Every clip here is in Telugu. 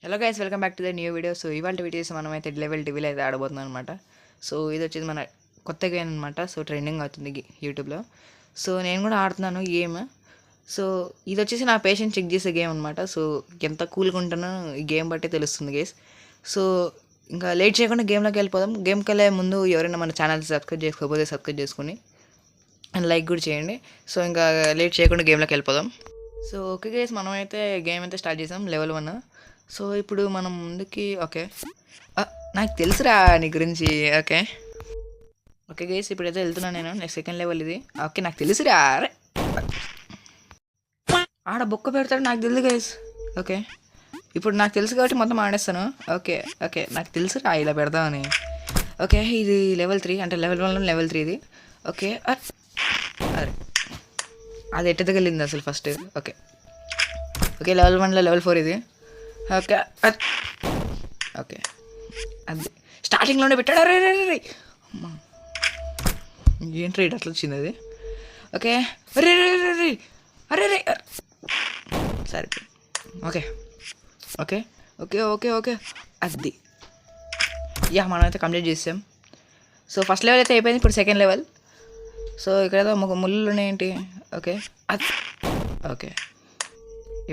Hello guys, welcome back to the new video. So ఇవాళ వీడియోస్ మనమైతే లెవెల్ టీవీలో అయితే ఆడబోతున్నాం అనమాట. సో ఇది వచ్చేసి మన కొత్త గేమ్ అనమాట. సో ట్రెండింగ్ అవుతుంది యూట్యూబ్లో. సో నేను కూడా ఆడుతున్నాను గేమ్. సో ఇది వచ్చేసి నా పేషెంట్ చెక్ చేసే గేమ్ అనమాట. సో ఎంత కూల్గా ఉంటానో ఈ గేమ్ బట్టి తెలుస్తుంది గైస్. సో ఇంకా లేట్ చేయకుండా గేమ్లోకి వెళ్ళిపోదాం. గేమ్కి వెళ్ళే ముందు ఎవరైనా మన ఛానల్ సబ్స్క్రైబ్ చేసుకోకపోతే సబ్స్క్రైబ్ చేసుకుని అండ్ లైక్ కూడా చేయండి. సో ఇంకా లేట్ చేయకుండా గేమ్లోకి వెళ్ళిపోదాం. సో ఓకే గైస్, మనమైతే గేమ్ అయితే స్టార్ట్ చేసాం లెవెల్ 1. సో ఇప్పుడు మనం ముందుకి ఓకే నాకు తెలుసురా నీ గురించి. ఓకే ఓకే గైస్, ఇప్పుడైతే వెళ్తున్నాను నేను. నెక్స్ట్ సెకండ్ లెవెల్ ఇది. ఓకే నాకు తెలుసురా. అరే ఆడ బొక్క పెడతాడు, నాకు తెలుసు గైస్. ఓకే ఇప్పుడు నాకు తెలుసు కాబట్టి మొత్తం ఆడేస్తాను. ఓకే ఓకే నాకు తెలుసురా ఇలా పెడదామని. ఓకే ఇది లెవెల్ 3 అంటే లెవెల్ 1 లెవెల్ 3 ఇది. ఓకే అరే అది ఎట్ట తగిలింది అసలు ఫస్ట్. ఓకే ఓకే లెవెల్ 1లో లెవెల్ 4 ఇది. ఓకే ఓకే అది స్టార్టింగ్లోనే పెట్టాడు. అరే రే రే అమ్మా ఏంటి రేట్ అట్లా వచ్చింది అది. ఓకే అరే రే రే రే అరే రే సరే okay okay okay okay okay అది యా మనమైతే కంప్లీట్ చేసాం. సో ఫస్ట్ లెవెల్ అయితే అయిపోయింది. ఇప్పుడు సెకండ్ లెవెల్. సో ఇక్కడ ఏదో ఒక ముళ్ళు ఉన్నాయేంటి. ఓకే అది ఓకే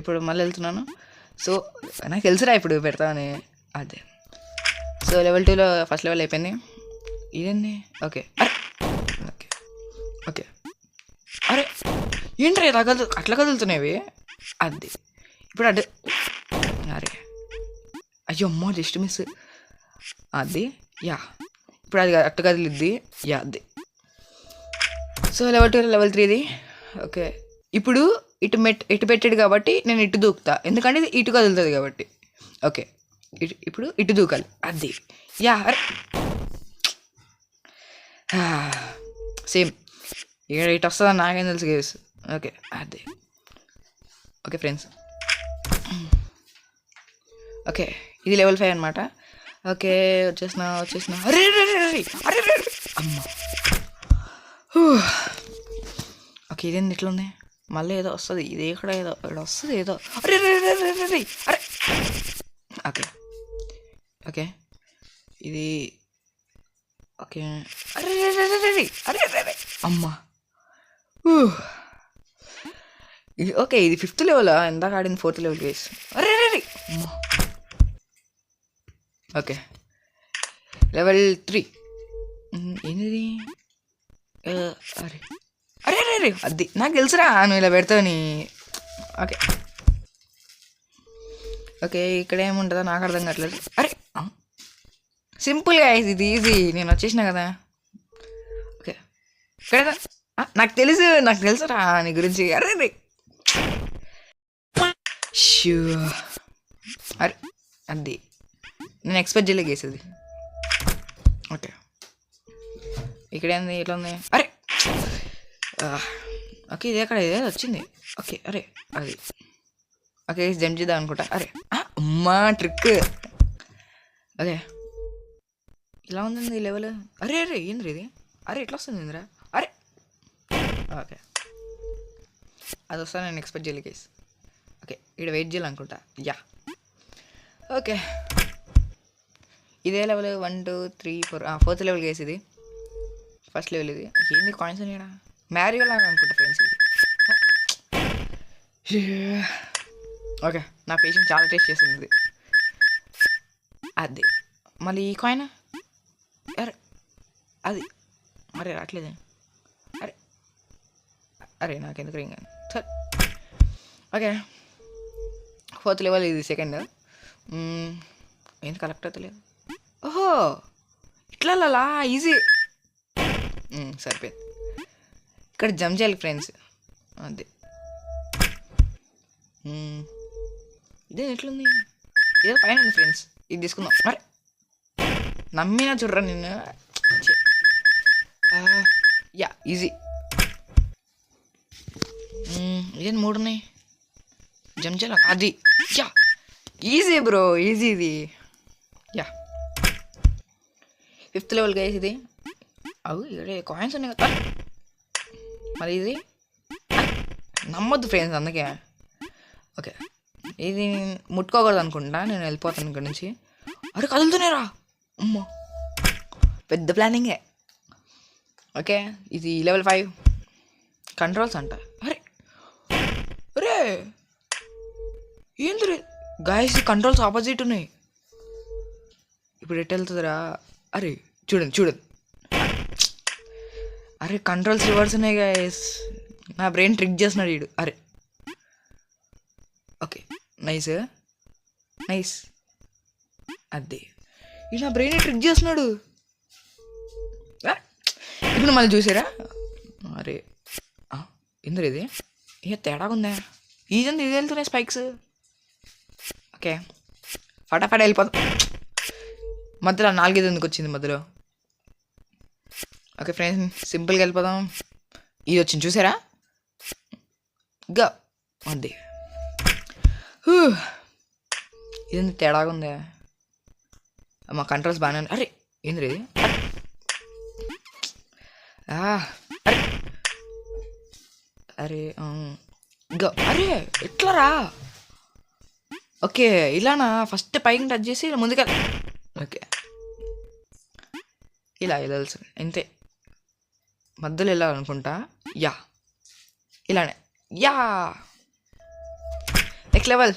ఇప్పుడు మళ్ళీ వెళ్తున్నాను. సో నాకు తెలుసురా ఇప్పుడు పెడతామని. అదే సో లెవెల్ 2లో ఫస్ట్ లెవెల్ అయిపోయింది. ఇదేంది. ఓకే ఓకే ఓకే అరే ఏంటి ఇలా అట్లా కదులుతున్నాయి. అది ఇప్పుడు అదే అరే అయ్యో అమ్మో జస్ట్ మిస్. అది యా ఇప్పుడు అది అట్ట కదిలిద్ది. యా అది సో లెవెల్ 2 లెవెల్ 3 ఓకే ఇప్పుడు ఇటు పెట్టాడు కాబట్టి నేను ఇటు దూకుతా, ఎందుకంటే ఇది ఇటు కదులుతుంది కాబట్టి. ఓకే ఇప్పుడు ఇటు దూకాలి. అది యా సేమ్ ఇక్కడ ఇటు వస్తుందని నాకేం తెలుసు గేస్. ఓకే అదే ఓకే ఫ్రెండ్స్. ఓకే ఇది లెవెల్ 5 అనమాట. ఓకే వచ్చేసిన అరే అరే అరే అమ్మ. ఓకే ఇదేంది ఇట్లా ఉంది. మళ్ళీ ఏదో వస్తుంది. ఇది ఇక్కడ ఏదో ఇక్కడ వస్తుంది ఏదో. అరే అరే ఓకే ఓకే ఇది ఓకే అరే అరే అరే అమ్మా. ఓకే ఇది 5th లెవెల్. ఎందాక ఆడింది 4th లెవెల్ గైస్. అరే అరే అమ్మా. ఓకే లెవెల్ 3 ఏంటిది. అరే అరే అరే అరే అది నాకు తెలుసురా నువ్వు ఇలా పెడతావని. ఓకే ఓకే ఇక్కడ ఏముంటుందో నాకు అర్థం కావట్లేదు. అరే సింపుల్గా ఇది ఈజీ. నేను వచ్చేసిన కదా. ఓకే ఇక్కడ నాకు తెలుసురా నీ గురించి. అరే రే షూ అరే అది నేను ఎక్స్పెక్ట్ చేయలే గేసేది. ఓకే ఇక్కడ ఏంది ఇట్లా ఉంది. అరే ఓకే ఇది ఎక్కడ ఇదే వచ్చింది. ఓకే అరే అది ఓకే జంప్ చేద్దాం అనుకుంటా. అరే అమ్మా ట్రిక్. ఓకే ఇలా ఉందండి ఈ లెవెల్. అరే అరే ఏంద్రీ ఇది. అరే ఎట్లా వస్తుంది ఇంద్రా. అరే ఓకే అది వస్తా నేను ఎక్స్పెక్ట్ చేయలే కేస్. ఓకే ఇక్కడ వెయిట్ చేయాలనుకుంటా. యా ఓకే ఇదే లెవెల్ 1 2 3 4 4th లెవెల్ కేసు ఇది. ఫస్ట్ లెవెల్ ఇది. ఏంది కాయిన్స్ అని మ్యారియో లాగా అనుకుంటా ఫ్రెండ్స్ ఇది. ఓకే నా పేషెంట్ చాలా టేస్ట్ చేస్తుంది. అది మళ్ళీ ఈ కాయిన్. అరే అది అరే రావట్లేదే. అరే అరే నాకెందుకు రింగ్ సరే. ఓకే 4th లెవెల్ ఇది సెకండ్. ఏంది కరెక్ట్ అవుతలేదు. ఓహో ఇట్లా ఈజీ సరిపోయింది. ఇక్కడ జంప్ చేయాలి ఫ్రెండ్స్. అదే ఇదే ఎట్లుంది. ఇదే పైన ఉంది ఫ్రెండ్స్. ఇది తీసుకుందాం. అరే నమ్మినా చూడరా నిన్ను. Yeah easy. ఇదే 3 ఉన్నాయి. జంప్ చేయాలి. అది యా ఈజీ బ్రో ఈజీ ఇది. యా 5th లెవెల్ గైస్ ఇది. అవు ఇక్కడ కాయిన్స్ ఉన్నాయి కదా. మరి ఇది నమ్మొద్దు ఫ్రెండ్స్ అందుకే. ఓకే ఇది ముట్టుకోకూడదు అనుకుంటా, నేను వెళ్ళిపోతాను ఇక్కడ నుంచి. అరే కదులుతున్నారా అమ్మో, పెద్ద ప్లానింగే. ఓకే ఇది లెవెల్ 5 కంట్రోల్స్ అంట. అరే అరే ఏంది గాయస్, కంట్రోల్స్ ఆపోజిట్ ఉన్నాయి. ఇప్పుడు ఎటు వెళ్తుందిరా? అరే చూడండి. అరే కంట్రోల్స్ రివర్స్ ఉన్నాయి గాయస్, నా బ్రెయిన్ ట్రిక్ చేస్తున్నాడు వీడు. అరే ఓకే నైస్. అదే ఈ నా బ్రెయిన్ ట్రిక్ చేస్తున్నాడు. ఇప్పుడు మళ్ళీ చూసారా? అరే ఎందుకు ఇది తేడాగా ఉందా? ఇది వెళ్తున్నాయి స్పైక్స్. ఓకే ఫటాఫట్ వెళ్ళిపోతాం. మధ్యలో 4 ఎందుకు వచ్చింది మధ్యలో? ఓకే ఫ్రెండ్స్ సింపుల్గా వెళ్ళిపోదాం. ఇది వచ్చింది చూసారా? గా అంతే. ఇది తేడాగా ఉందా? మా కంట్రోల్స్ బాగానే ఉంది. అరే ఏంది ఇది? అరే గా అరే ఎట్లా రా? ఓకే ఇలానా? ఫస్ట్ పైకి టచ్ చేసి ఇలా ముందుకు. ఓకే ఇలా తెలుసు అంతే, మధ్యలో వెళ్ళాలనుకుంటా. ఇలానే నెక్స్ట్ లెవెల్.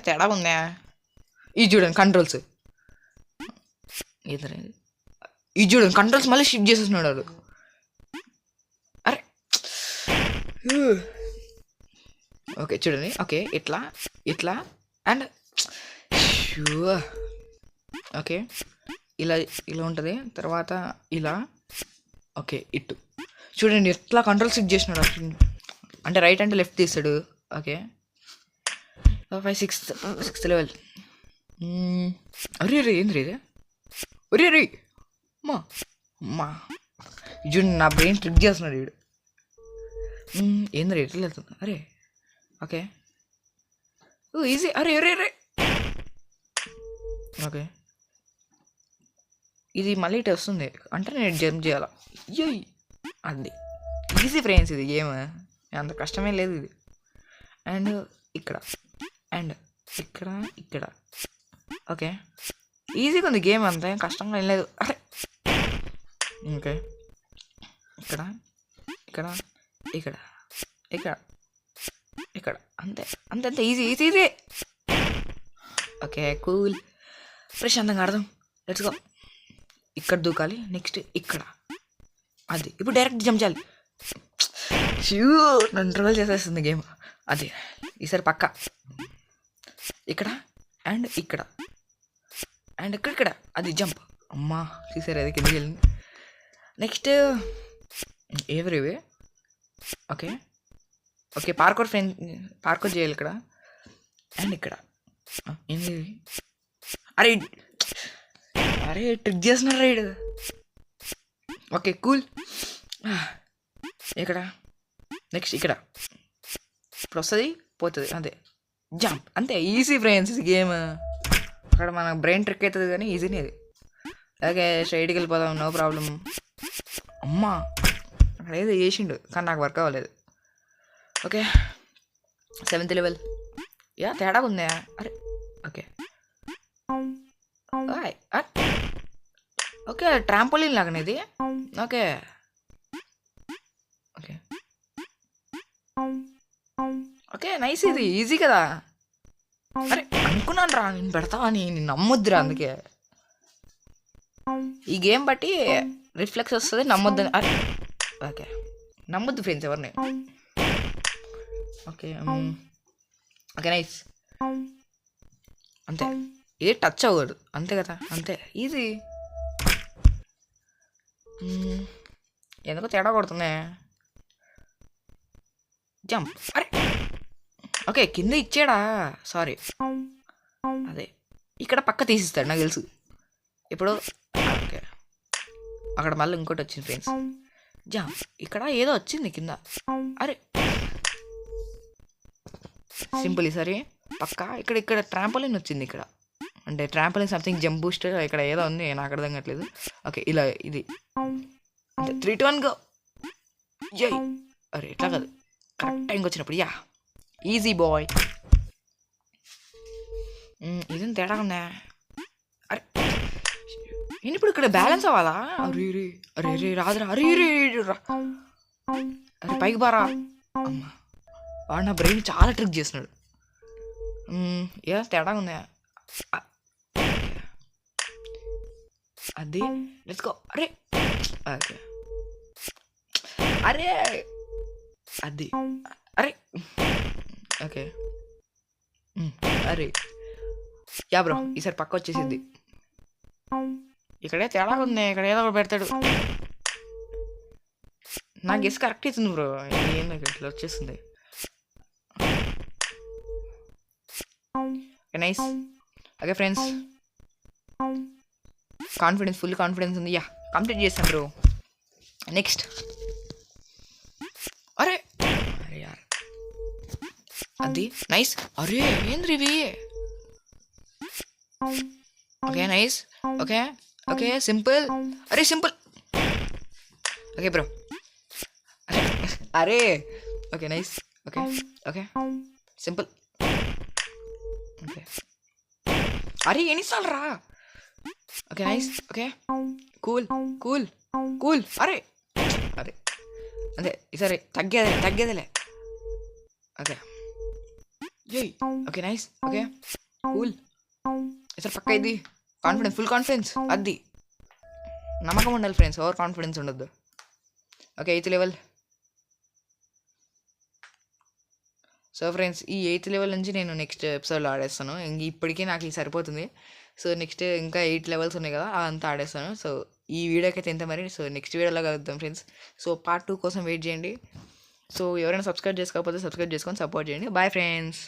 తేడా ఉందా? ఇది చూడండి కంట్రోల్స్. ఇది చూడండి కంట్రోల్స్ మళ్ళీ షిఫ్ట్ చేసేస్తున్నాడు వాడు. అరే ఓకే చూడండి. ఓకే ఇట్లా అండ్ ఓకే ఇలా ఉంటుంది. తర్వాత ఇలా ఓకే ఇటు చూడండి ఎట్లా కంట్రోల్ షిఫ్ట్ చేసినాడు. అంటే రైట్ అంటే లెఫ్ట్ తీస్తాడు. Okay 5 6th level. అరే ఏంది రే? అరే అమ్మా చూడు నా బ్రెయిన్ ట్రిక్ చేస్తున్నాడు వీడు. ఏంది రే ఎట్లా వెళ్తుంది? అరే ఓకే ఈజీ. అరే ఓకే ఇది మళ్ళీ ఇటు వస్తుంది అంటే నేను జంప్ చేయాలా? అది ఈజీ ఫ్రెండ్స్, ఇది గేమ్ అంత కష్టమే లేదు ఇది. అండ్ ఇక్కడ ఓకే ఈజీగా ఉంది గేమ్, అంతా ఏం కష్టంగా ఏం లేదు. అరే ఓకే ఇక్కడ అంతే ఈజీ. ఓకే కూల్ ప్రశాంతంగా ఆడదాం. Let's go. ఇక్కడ దూకాలి, నెక్స్ట్ ఇక్కడ. అది ఇప్పుడు డైరెక్ట్ జంప్ చేయాలి. నన్ను ట్రోల్ చేసేస్తుంది గేమ్. అది ఈసారి పక్క ఇక్కడ అది జంప్. అమ్మా చూసారు అది కిందకి వెళ్ళింది. నెక్స్ట్ ఎవరివి? ఓకే పార్కోర్ చేయాలి ఇక్కడ అండ్ ఇక్కడ. ఏంది? అరే ట్రిక్ చేస్తున్నారు రైడ్. Okay cool. ఇక్కడ నెక్స్ట్ ఇక్కడ ఇప్పుడు వస్తుంది పోతుంది అంతే జంప్. అంతే ఈజీ ఫ్రెండ్స్ గేమ్. అక్కడ మన బ్రెయిన్ ట్రిక్ అవుతుంది కానీ ఈజీనే అది. అలాగే స్ట్రైట్కి వెళ్ళిపోదాం, నో ప్రాబ్లం. అమ్మా అక్కడ ఏదో చేసిండు కానీ నాకు వర్క్ అవ్వలేదు. Okay 7th level. తేడా ఉందా? అరే ఓకే ట్రాంపోలిన్ లాగానే ఇది. ఓకే నైస్, ఇది ఈజీ కదా. అరే అనుకున్నాను రా నేను పెడతావా అని, నేను నమ్మొద్దురా. అందుకే ఈ గేమ్ బట్టి రిఫ్లెక్స్ వస్తుంది, నమ్మొద్దని. అరే ఓకే నమ్మొద్దు ఫ్రెండ్స్ ఎవరిని. Okay nice. అంతే ఇది టచ్ అవ్వదు అంతే కదా. అంతే ఈజీ. ఎందుకో తేడా కొడుతుంది. జంప్. అరే ఓకే కింద ఇచ్చాడా? సారీ. అదే ఇక్కడ పక్క తీసిస్తాడు నాకు తెలుసు. ఇప్పుడు ఓకే అక్కడ మళ్ళీ ఇంకోటి వచ్చింది ఫ్రెండ్స్. జంప్. ఇక్కడ ఏదో వచ్చింది కింద. అరే సింపుల్ ఈసారి పక్క. ఇక్కడ ట్రాంపోలిన్ వచ్చింది ఇక్కడ. అంటే ట్రాంపోలిన్ సంథింగ్ జంప్ బూస్టర్ ఇక్కడ ఏదో ఉంది, నాకు అర్థం కావట్లేదు. ఓకే ఇలా ఇది అంటే 3 2 1 గో. అరే ఎట్లా కాదు కరెక్ట్ టైంకి వచ్చినప్పుడు ఈజీ బాయ్. ఇదేం తేడా ఉన్నా. అరే నేను ఇప్పుడు ఇక్కడ బ్యాలెన్స్ అవ్వాలా? అరే రే అరే రే రాదురా. అరే రే రా. అరే పైకి బారా. అమ్మా వాడు నా బ్రెయిన్ చాలా ట్రిక్ చేస్తున్నాడు. ఏ తేడా ఉందా? అది లెట్స్ గో. అరే ఓకే అరే అది అరే ఓకే అరే యా బ్రో ఈసారి పక్క వచ్చేసింది. ఇక్కడే తేడా ఉంది. ఇక్కడ ఏదో ఒకటి పెడతాడు. నా గెస్ కరెక్ట్ అవుతుంది బ్రో. ఏంది ఇట్లా వచ్చేస్తుంది. Nice. Okay friends, full confidence ఉంది. యా కంప్లీట్ చేస్తాను బ్రో. నెక్స్ట్ అరే అరే యార్ అది నైస్. అరే ఏంద్రీ ఇవి? Okay nice. Okay okay simple. అరే సింపుల్. Okay bro. అరే okay nice. Okay okay simple. Okay అరే ఎన్నిసార్లు రా? Okay nice. Okay cool cool cool. అరే అరే అదే ఈసారి తగ్గేదిలే. ఓకే జై. Okay nice. Okay cool. ఈసారి పక్క ఇది కాన్ఫిడెన్స్, ఫుల్ కాన్ఫిడెన్స్. అది నమ్మకం ఉండాలి ఫ్రెండ్స్, ఓవర్ కాన్ఫిడెన్స్ ఉండొద్దు. Okay 8th level. So friends ఈ 8th లెవెల్ నుంచి నేను నెక్స్ట్ ఎపిసోడ్లో ఆడేస్తాను. ఇప్పటికీ నాకు ఇది సరిపోతుంది. సో నెక్స్ట్ ఇంకా 8 లెవెల్స్ ఉన్నాయి కదా, అదంతా ఆడేస్తాను. సో ఈ వీడియోకి అయితే ఎంత మరి. సో నెక్స్ట్ వీడియోలో కలుద్దాం ఫ్రెండ్స్. సో పార్ట్ 2 కోసం వెయిట్ చేయండి. సో ఎవరైనా సబ్స్క్రైబ్ చేసుకోకపోతే సబ్స్క్రైబ్ చేసుకొని సపోర్ట్ చేయండి. Bye friends.